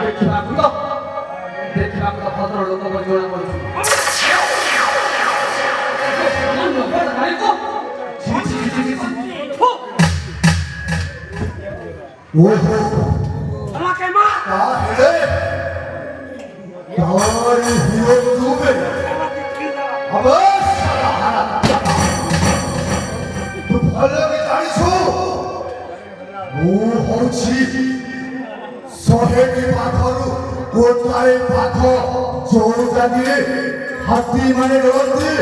ଦେଖିବାକୁ ତ ଭଦ୍ର ଲୋକ ବୋଲି ଜଣା ପଡୁଛି। गोटाए पाख चौजानी हाथी माने रंदी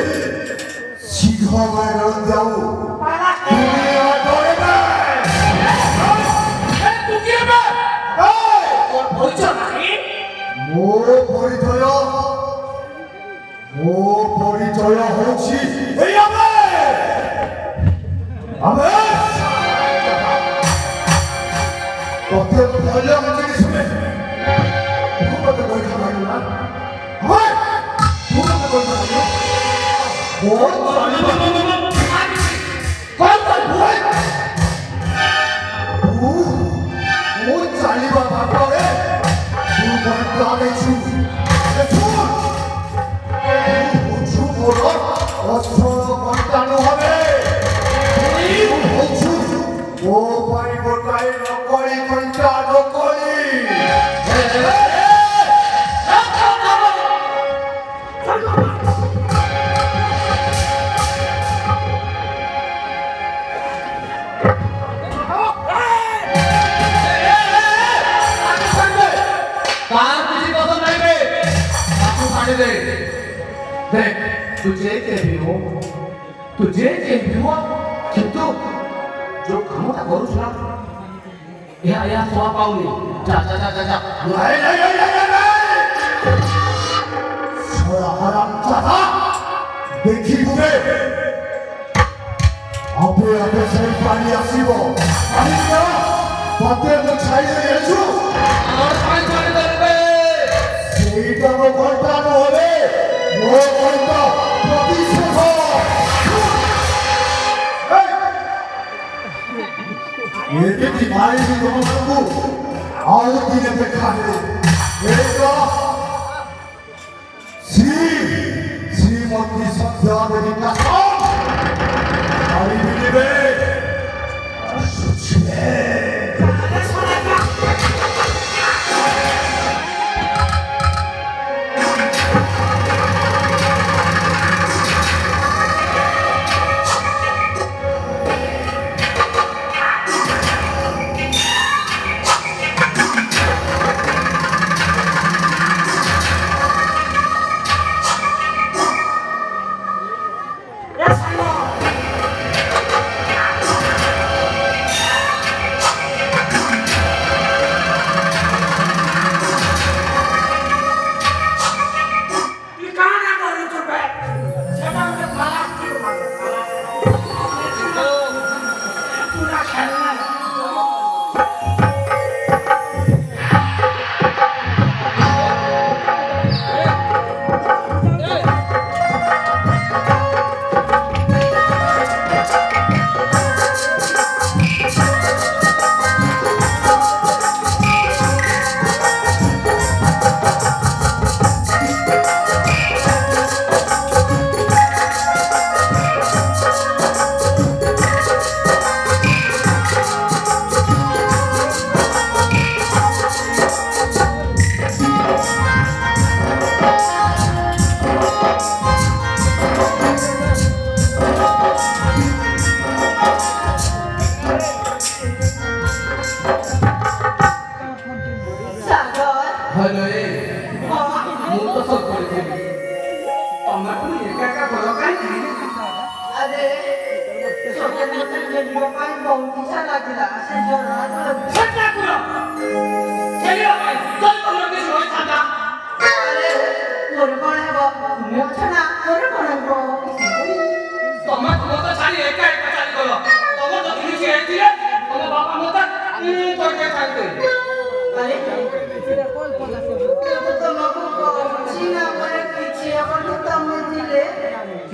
सिंह माने रंदाऊ दुनिया डरेबे तू किए बे और परिचय नाही मो परिचय होछि ए आबे कते भले मजे सुने तुझे किंतु जो काम करू ना या सोआ पाऊनी जा छोरा हराम जादा देखी हुए अबे सही पानी आसीबो पानी ना बाते तो छाई देछु और पानी छाड़ी देबे सेटा नो घंटा न होले वो घंटा प्रतिशोध ये की मारी भी हमको आओ दिने पे खाने एका श्रीमती सत्या देवी का आई बिलीवे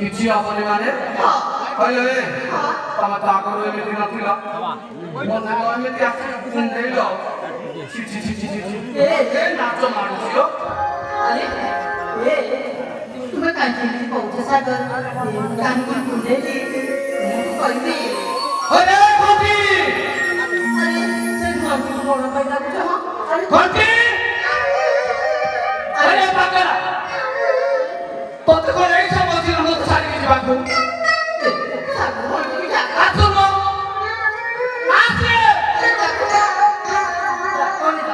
କିଛି ହବନି ମାନେ କହିଲେ ତମେ ତ ଆଗରୁ ଏମିତି ନଥିଲ ମନେ ଏମିତି ଆସି କୁଣ୍ଡେଇଲ ଛି ଛି ଛି ଛି ଛି ଏ ନାଚ ମାରୁଛି अरे ए तुम्हें कांची पहुंचे सागर कांची कुंडेली कहती अरे कोटी अरे से कांची मोड़ पैदा कुछ हां अरे कोटी अरे पागला तो को नहीं समझ रहा तो सारी की बात सागर बोल के जा आसुनो आसे कौन है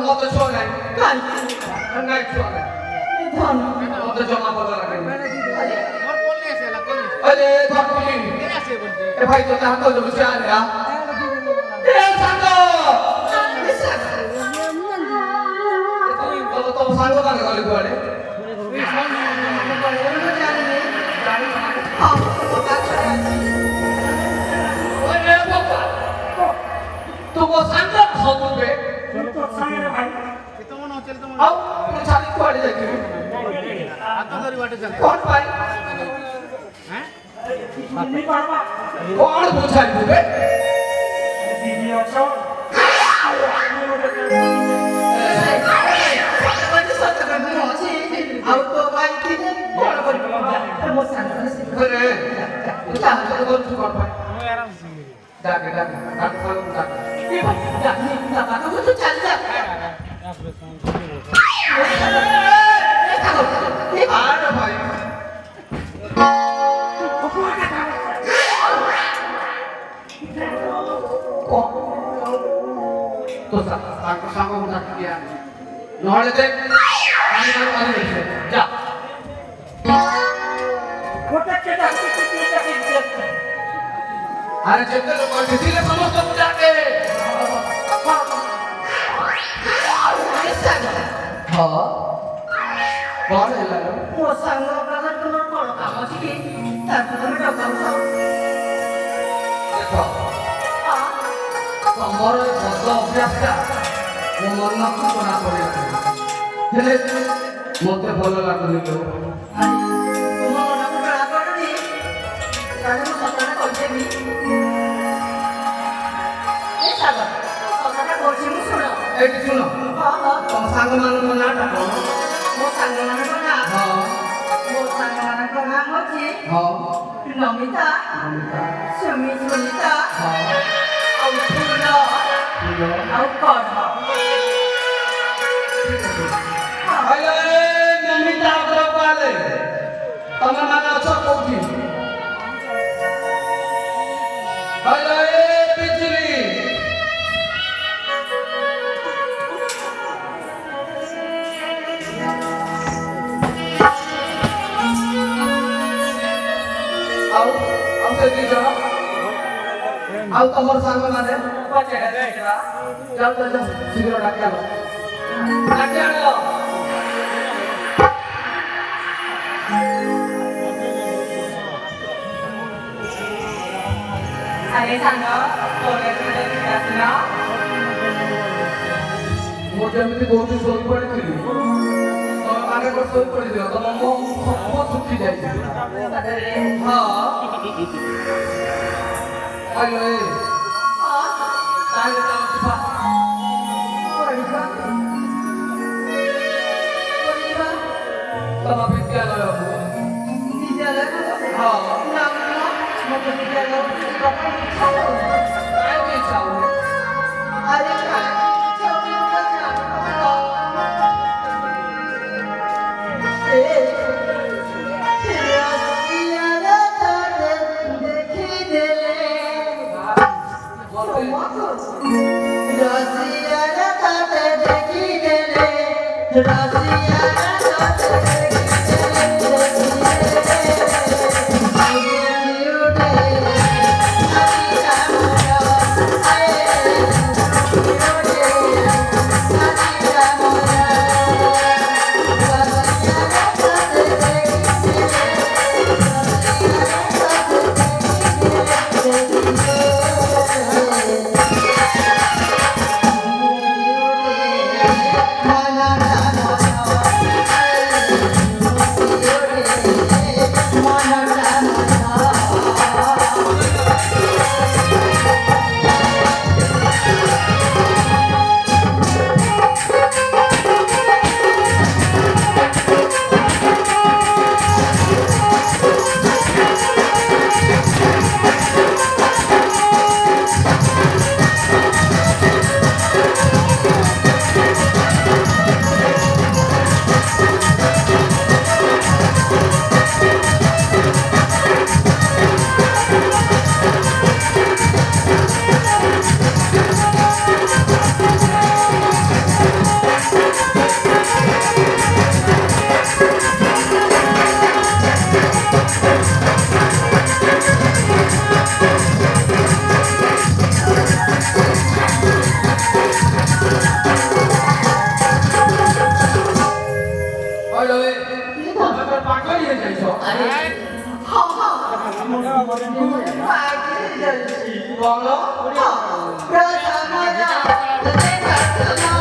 मत छोड़ नहीं कांची नहीं छोड़ धन मत जमा बदल रखनी अरे अरे कोटी ए भाई तो चाहता जो मुझे आ रहा ए सांगो तो सांगो का गले गुआड़े अरे बाबा तो वो सांगो सब पे आओ मैं चाली गुआड़े जाती हूँ कौन भाई कौन पूछा है तुझे अरे तू चाहता तो कौन तू कौन भाई जाके जाके जाके सालों जाके अरे भाई तो सांगो मुझे किया नॉलेज देख जा अरे जब तक कोई किसी ने समझ तो जाके हाँ कौन है लालो देखो ତମର ଏ ବଦ ଅଭ୍ୟାସଟା ମୋ ମନକୁ ଜଣା ପଡ଼ିଲା ହେଲେ ମୋତେ ଭଲ ଲାଗୁନି ଲୋ ଏଇଠି ଶୁଣ ତମ ସାଙ୍ଗମାନଙ୍କ ନାଁଟା କଣ ହଁ नमिता ନମିତା सुमिता ହଁ ଆଉ ଫୁଲ ଫୁଲ ଆଉ କଢ଼ अरे नमिता अग्रवाल तमे माने अछ कोठी अरे बिजली आओ हमसे दी जा आओ तमर संग माने पचे जाओ जाओ जाओ शीघ्र डाकिया लो डाकिया लो अरे सांगा तोरे ना ମୁଁ ଯେମିତି କୋଉଠି ଶୋଇ ପଡ଼ିଥିଲି ତମେ ମାନେ ଗୋଟେ ଶୋଇ ପଡ଼ିଥିଲ ତମ ମୋ ସବୁ ଶୁଖି ଯାଇଛି ହଁ ଆଲୋ ଏ ତାହେଲେ ତମେ ଯିବା ତମ ବିଦ୍ୟାଳୟକୁ ହଁ କାହିଁକି ଇଚ୍ଛା ହଉନି Na na na na কইলে তোর পাগল হয়ে যাইছো আরে হ্যাঁ হ্যাঁ পাগল যাচ্ছি বলো প্রথমরা দেখা আরে না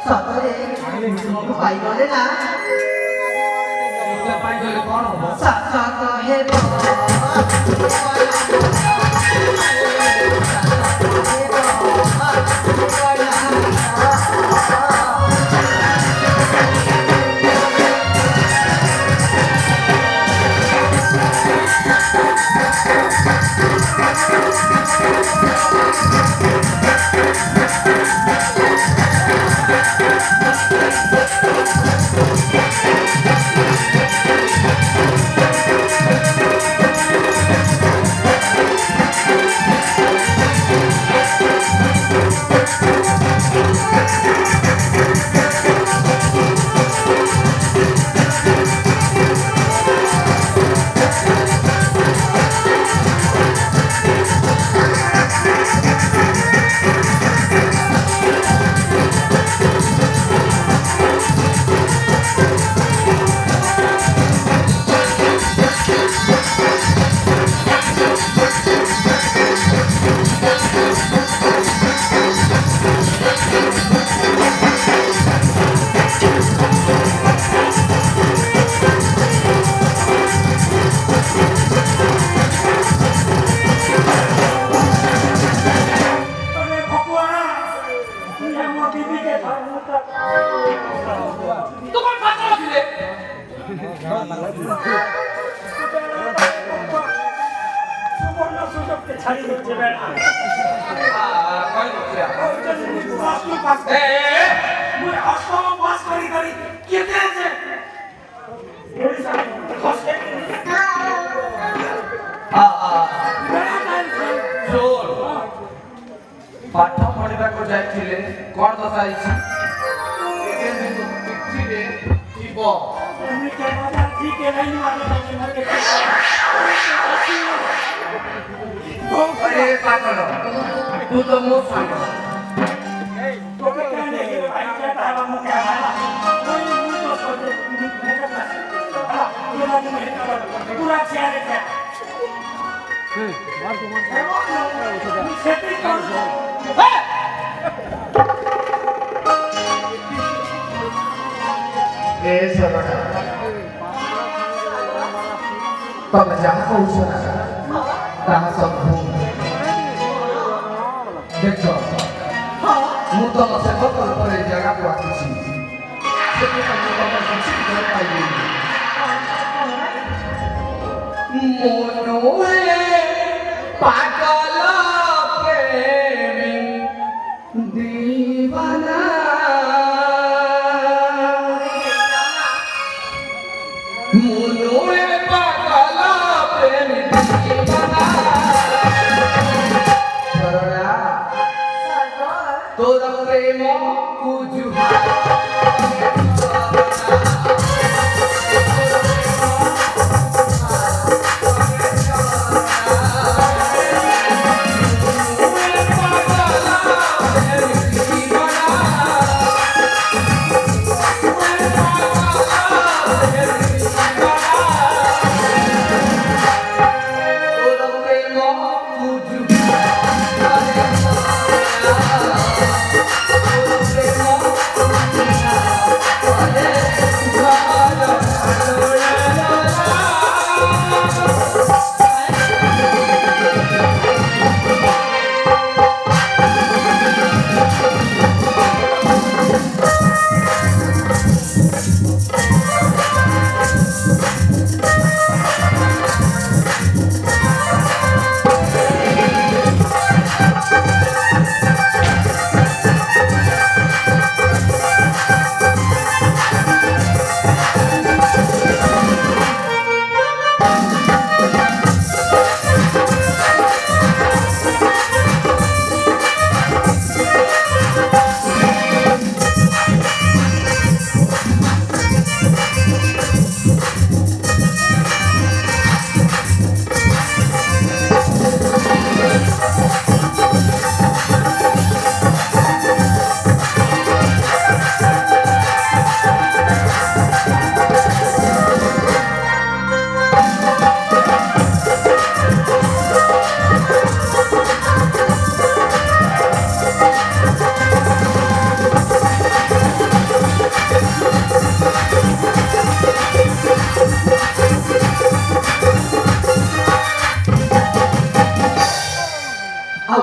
সকালে পাইগলে না পাইগলে কোন হবো সাকা কহে তোমার পাগল দিলে ছাড়ি হচ্ছে বেড়া মুই অষ্টম পাস করি করি কেতে আছে জোর পাঠ পড়িବାକୁ ଯାଇଥିଲେ କଣ ଦଶା ହେଇଛି ପିଠିରେ ଥିବ अरे पागल तू तो मो सांग ए सरड़ा तब जहाँ पहुँचो ना ताहा सब भूल देखो ମୁଁ ତମ ସେବକ ଉପରେ ଜାଗାକୁ ଆସିଛି ସେଥିପାଇଁ ମୁଁ ତମ କିଛି ଭଲ ପାଇଲିନି ମନରେ ପାଗଳ ପ୍ରେମୀ ଦିବାନା ମନରେ ପାଗଳ ପ୍ରେମୀ ଦିବାନା ସରଳା তোর প্রেম কুজুহা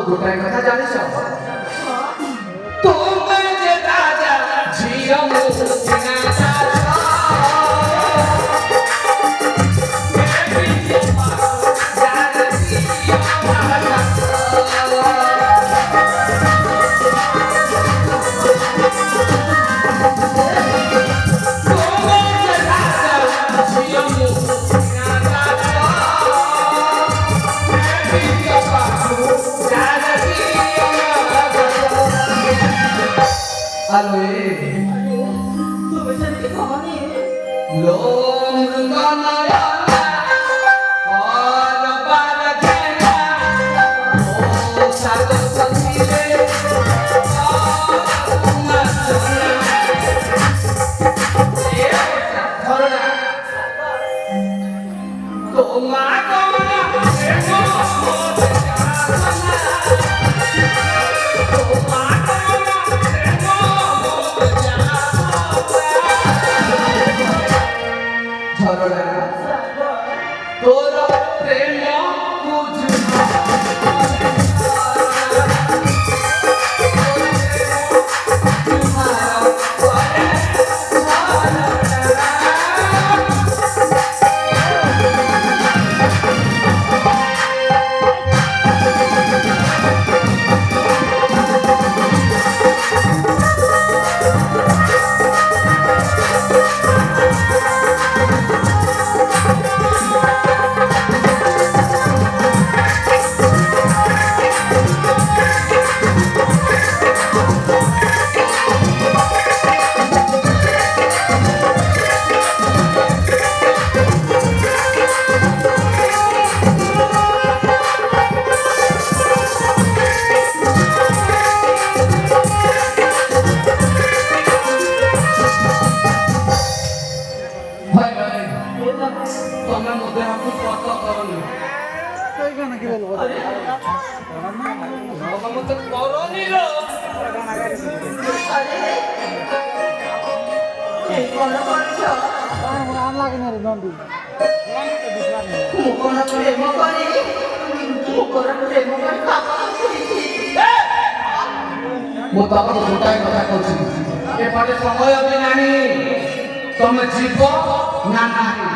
গোটাই কথা জানিস তুমি যে রাজা ঝিও মুছিনা ମୁଁ ତମକୁ ଗୋଟାଏ କଥା କହୁଛି ଏପଟେ ସମୟ ବି ନାହିଁ ତମେ ଯିବ ନା ନାହିଁ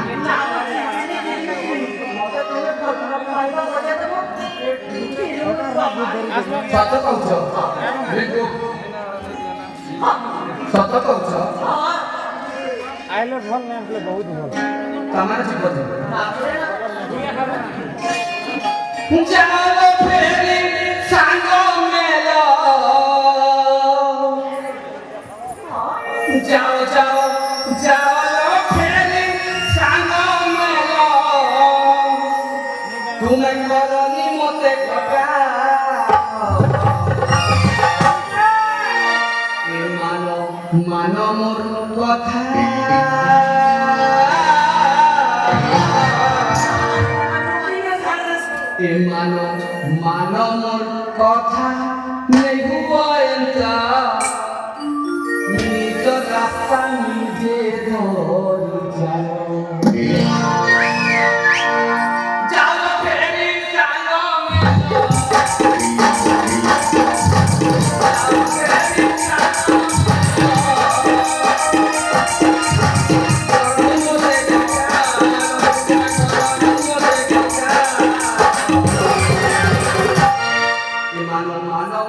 ସତ କହୁଛ ସତ କହୁଛ ଆଇଲେ ଭଲ ନା ଆସିଲେ ବହୁତ ଭଲ ତମର ଯିବ ଚାଲ ଫେରି ସାଙ୍ଗ ମେଲ যাও যাও যাও ফেরি সাঙ্গ মেল তুমি করনি মতে কথা এ মানো মানো মোর কথা এ মানো মানো মোর কথা নেই হুয়া রাস্তা নিজে ধরি যাও ফেরি সাঙ্গ মানো মানো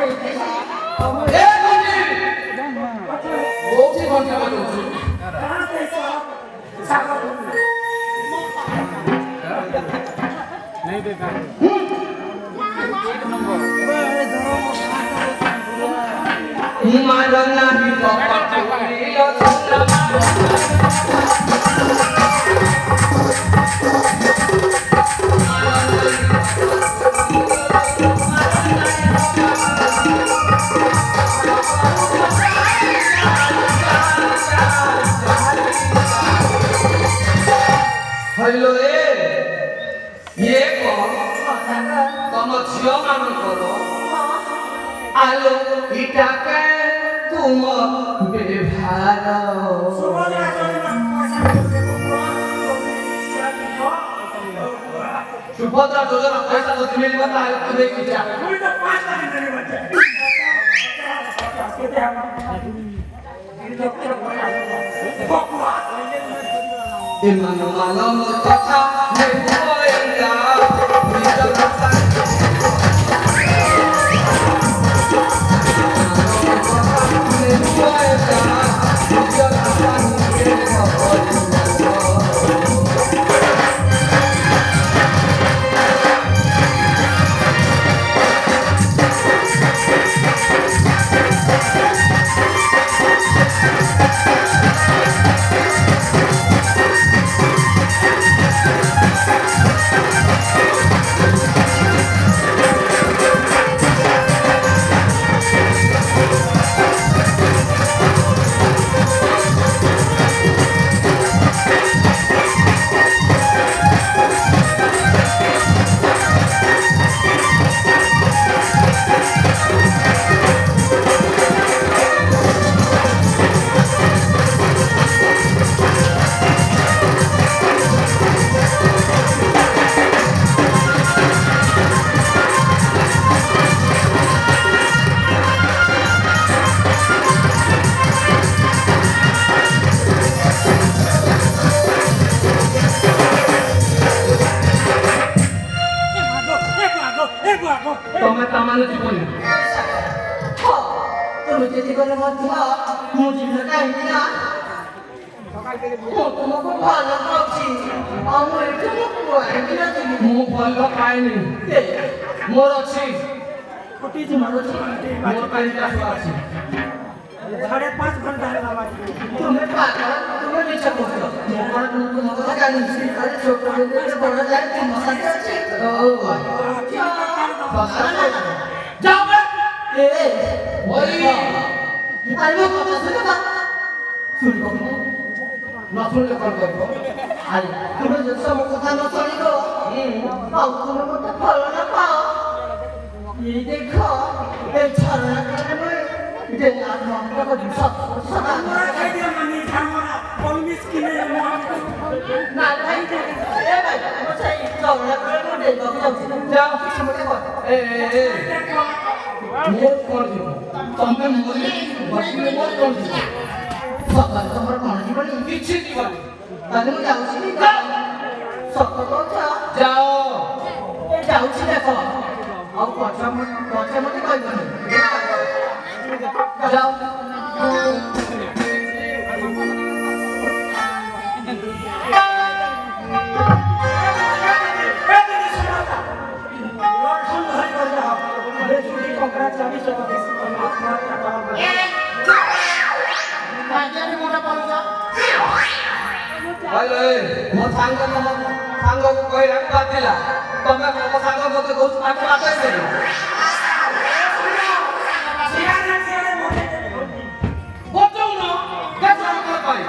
ए घंटी कोठी घंटी बजाउछु नहीं देखा मारना ही पकड़ियो हेलो ये कौन तुम झियो मान करो आलो इटा के तुम बेभार सुभद्रा योजना पैसा तो मिल बताया तो देखी जा Imano malo kata nebuenga Bisa rasa Toma taman জীবন তুমি যদি কোনো মধ্যে মুজিবটা কাহিনী না তোমাকে ভালো করছি আমার একটু ମୁଁ ଭଲ ପାଏନି ମୋର ଅଛି ମୋର ପାଇଁ ଚାଷ ଅଛି 5.5 घंटा है बाबा তুমি পাগল তুমি মিছা করছো আমার তোমাকে কাহিনী আরে ছোট থেকে বড় যায় তোমার সাথে আছে যাও বে ওই আরে মো কথা শুনে না শুনবো না শুনলে কোন করব আরে তুমি যদি সব কথা না শুনিলো পাও তুমি মতো ভালো না পাও এই দেখো এই ছাড়া করে যে আর মনটা তো সব সাদা না ভাই এ ভাই মশাই যাও না করে মনে যাও যাও কিছু মনে কর ଏ ମୋର କଣ ଯିବ ତମେ ମରି ବସିଲେ ମୋର କଣ ଯିବ ସକାଳ ତମର କଣ ଯିବନି କିଛି ଯିବନି ତାହେଲେ ମୁଁ ଯାଉଛି ସତ କହୁଛ ଯାଅ ଏ ଯାଉଛି ଦେଖ ଆଉ ପଛେ ମତେ କହିବନି ଯାଅ ହେଲେ ମୋ ସାଙ୍ଗକୁ କହିବାକୁ ବାଧିଲା ତମେ ମୋ ସାଙ୍ଗ ମତେ କହୁଛ ତାକୁ ଆସେ ବଚଉନ କେତେ କଣ ପାଇଁ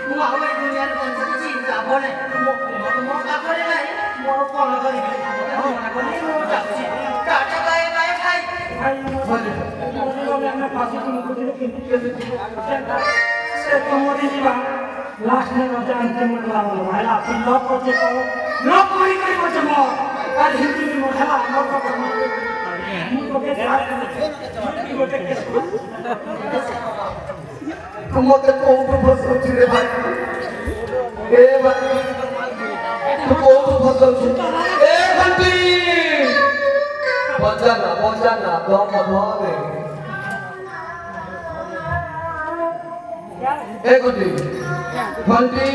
ମୁଁ ଆଉ ଏ ଦୁନିଆରେ ବଞ୍ଚିକି ଚିନ୍ତା ବନେ ମୋ ପାଖରେ ନାହିଁ ମୋର କଣ କରିବି ମୁଁ ଯାଉଛି ଟାଟା ବାଏ ବାଏ ଭାଇ लास्ट में बचा अंतिम में लगा भाईला फिर लॉक करके कहो लॉक कोई नहीं बचे मो और हिंदी में मोहला लॉक कर तो के साथ गोटे के ମତେ କୋଉଠୁ ଫସଉଛୁ ରେ ଭାଇ ଏ ଭାଇ ତୁ କୋଉଠୁ ଫସଉଛୁ ଏ ଘଣ୍ଟି বলজানা দম ধরে এ গুটি ঘন্টি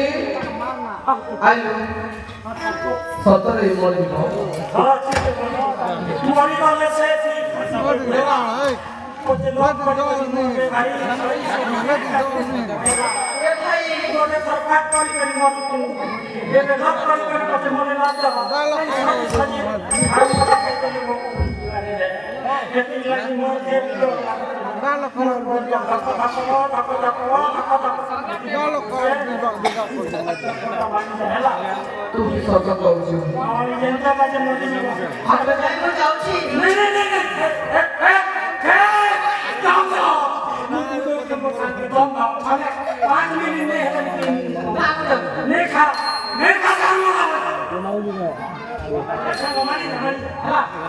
আইলো সতরে মরিব মরি বলে সে ওতে লোক করে ভাই এ ভাই বলে সরকার করে মরতে এ লোক করে কথা মনে না দাও সাজি আর কথা কইতে দেবো এতে লাগি মরতে দিও গাল করে তুমি সত করছো আমি জনতা কাছে মরতে দিব আমরা যাইবো যাচ্ছি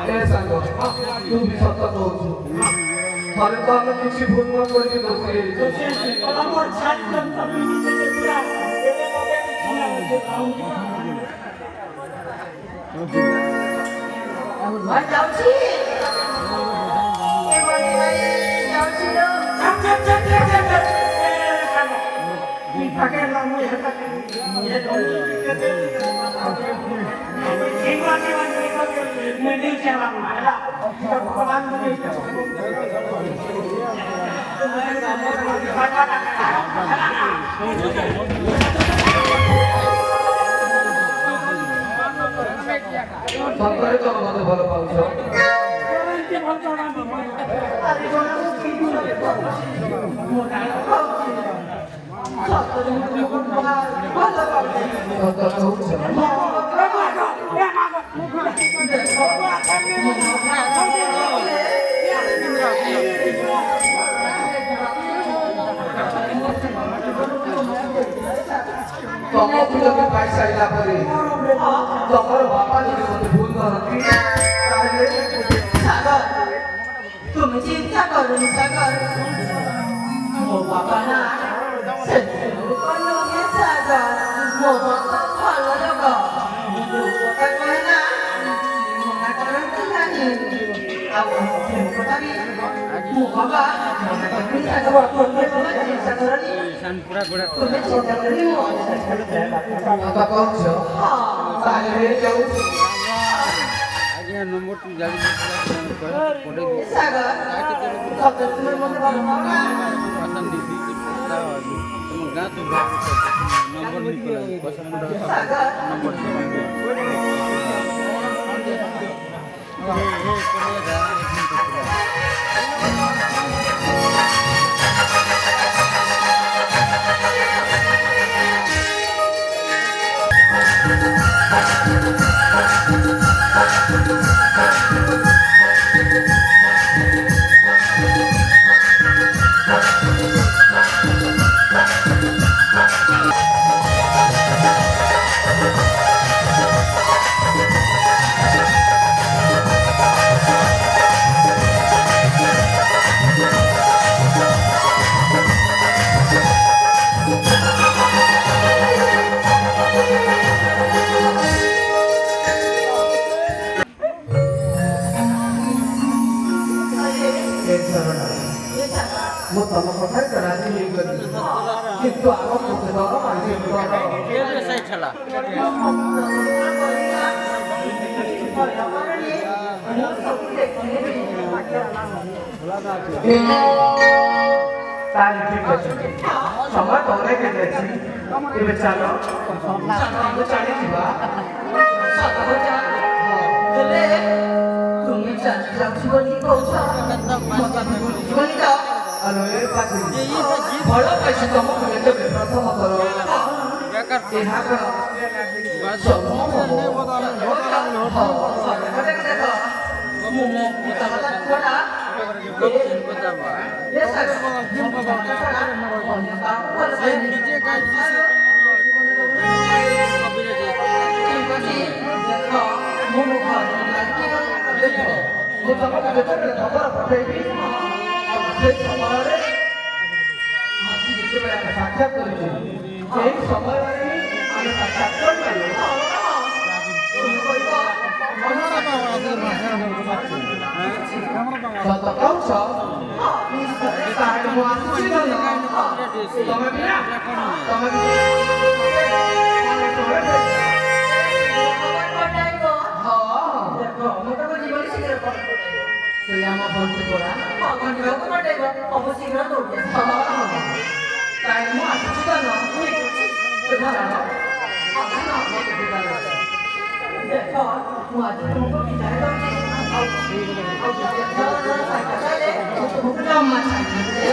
ଏ ସାଙ୍ଗ ତୁ ବି ସତ କହୁଛୁ ଥରେ ତ ଆମେ କିଛି ଭୁଲ ନ କରିକି ଦୋଷୀ ହେଇଛୁ ভাই যাচ্ছি এবারে ভাই যাচ্ছি না সরকারে তো আমাদের ভালো পাচ্ছ আরে কোনা কি করে মোটা সত্য যখন ভালো পাবে সত কହୁଛ ତମକୁ ଯଦି ପାଇସାରିଲା ପରେ ତମର ବାପା ଯଦି ମୋତେ ଭୁଲ କରନ୍ତି ତାହେଲେ সাগর তুমি চিন্তা করো সাগর ମୋ ବାପା ନା ସେ କହିଲେ ସାଗର ମୋ ବାପା ଭଲ ଲୋକ କଥା କହେ ନା ମନା କରନ୍ତି ନାହିଁ ଆଉ କଥା ବି ମୋ ବାବା ମନା କରନ୍ତି ସାଗର ତୁମେ ଚିନ୍ତା କରନି ତୁମେ ଚିନ୍ତା କରନି ମୋ ସତ କହୁଛ ତାହେଲେ ହେଇଯାଉ ସାଗର ସତରେ ତୁମେ ମୋତେ ଭଲ ପାଅ ନା ମୁଁ ତମ କଥାରେ ତ ରାଜି ହେଇଗଲି କିନ୍ତୁ ଆଗ ମୋତେ ଡର ମାରିଛି ତାହେଲେ ଠିକ ଅଛି ସମୟ ତ ଅନେକ ହେଇଯାଇଛି ଏବେ ଚାଲ ଚାଲିଯିବା ହେଲେ ତୁମେ ଯାଉଛି ବୋଲି କହୁଛ ମୋତେ ବୁଝିବନି ତ ଆଲୋ ଏ ପାଖି ଭଲ ପାଇଛି ତମକୁ ଯେତେବେଳେ ପ୍ରଥମ ଥର ଏହା କଣ ମୁଁ ତମକୁ ଯେତେବେଳେ ଖବର ପଠେଇବି সেই ସମୟରେ ଆଜି ଯେତେବେଳେ ଆମେ ସାକ୍ଷାତ କରିଛୁ ସେହି ସମୟରେ ହିଁ ଆମେ ସାକ୍ଷାତ କରିପାରିବୁ ସତ କହୁଛ ତାହେଲେ ମୁଁ ଆସୁଛି ଧନ ତମେ ବି ନା ତମେ ବି ସେ ଆମ ବନ୍ଧୁ ପରା ତାହେଲେ ମୁଁ ଆସୁଛି ଧନ ଦେଖ ମୁଁ ଆଜି ତୁମକୁ ବିଦାୟ ଦଉଛି ଆଉ ତୁମକୁ ଜମା ଛାଡ଼ିବି